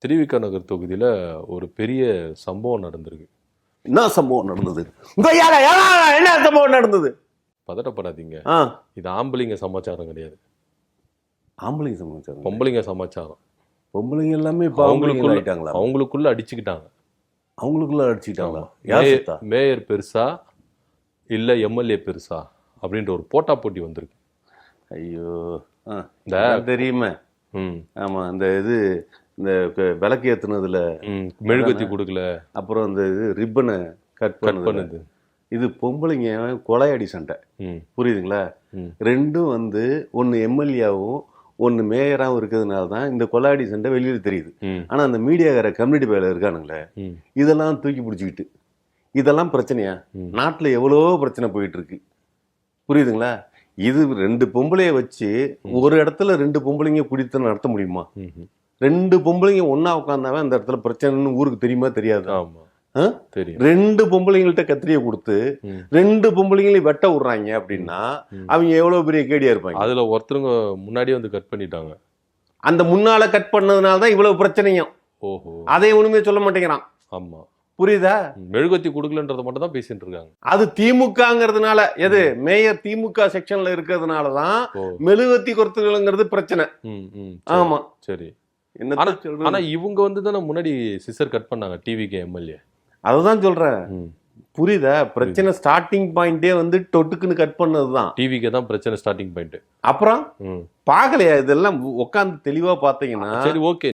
திருவிக நகர் தொகுதியில ஒரு பெரிய சம்பவம் நடந்திருக்கு. என்ன சம்பவம் நடந்தது? என்ன சம்பவம் நடந்தது? பதட்டப்படாதீங்க. இது ஆம்பளைங்க சமாச்சாரம் கிடையாது. ஆம்பளைங்க சமாச்சாரம், பொம்பளைங்க சமாச்சாரம். பொம்பளைங்க எல்லாமே இப்ப அவங்களுக்குள்ள அடிச்சுக்கிட்டாங்க. அவங்களுக்குள்ள அடிச்சுக்கிட்டாங்களா? மேயர் பெருசா இல்ல எம்எல்ஏ பெருசா அப்படின்ற ஒரு போட்டா போட்டி வந்திருக்கு. ஐயோ, தெரியுமே. ஆமா, இந்த இது இந்த விளக்கு ஏத்துனதுல மெழுகுவத்தி கொடுக்கல, அப்புறம் இந்த இது ரிப்பனை கட் பண்ணது. இது பொம்பளைங்க கொலையடி சண்டை, புரியுதுங்களா? ரெண்டும் வந்து ஒன்னு எம்எல்ஏவும் ஒன்னு மேயராகவும் இருக்கிறதுனால தான் இந்த கொலையடி சண்டை வெளியில தெரியுது. ஆனா அந்த மீடியாக்கார கம்யூனிட்டி பேல இருக்கானுங்களே, இதெல்லாம் தூக்கி பிடிச்சிக்கிட்டு இதெல்லாம் பிரச்சனையா? நாட்டுல எவ்வளவோ பிரச்சனை போயிட்டு இருக்கு, புரியுதுங்களா? இது ரெண்டு பொம்பளைய வச்சு ஒரு இடத்துல ரெண்டு பொம்பளைங்க குடித்து நடத்த முடியுமா? ரெண்டு பொம்பளைங்க ஒன்னா உட்காந்தாவே அந்த இடத்துல பிரச்சனைன்னு ஊருக்கு தெரியுமா தெரியாது? ரெண்டு பொம்பளைங்கள்ட்ட கத்திரியை கொடுத்து ரெண்டு பொம்பளைங்களையும் வெட்ட விடுறாங்க அப்படின்னா அவங்க எவ்வளவு பெரிய கேடியா இருப்பாங்க. அதுல ஒருத்தருங்க முன்னாடியே வந்து கட் பண்ணிட்டாங்க. அந்த முன்னால கட் பண்ணதுனாலதான் இவ்வளவு பிரச்சனையும். ஓஹோ, அதை ஒண்ணுமே சொல்ல மாட்டேங்கிறான். ஆமா, புரியுதா? மெழுகுவத்தி கொடுக்கலன்றத மட்டும் தான் பேசிட்டு இருக்காங்க. அது திமுகங்கிறதுனால, எது மேயர் திமுக செக்ஷன்ல இருக்கிறதுனாலதான் மெழுகுவத்தி கொடுத்துங்கிறது பிரச்சனை. ஆமா, சரி. ஆனா இவங்க வந்து தானே முன்னாடி சிசர் கட் பண்ணாங்க, டிவிக்கு எம்எல்ஏ. அதுதான் சொல்றேன், புரியுதா? பிரச்சனை ஸ்டார்டிங் பாயிண்டே வந்து டொட்டுக்குன்னு கட் பண்ணதுதான். டிவிக்கு தான் பிரச்சனை ஸ்டார்டிங் பாயிண்ட். அப்புறம் பாக்கலையா? இதெல்லாம் உட்காந்து தெளிவா பாத்தீங்கன்னா சரி, ஓகே.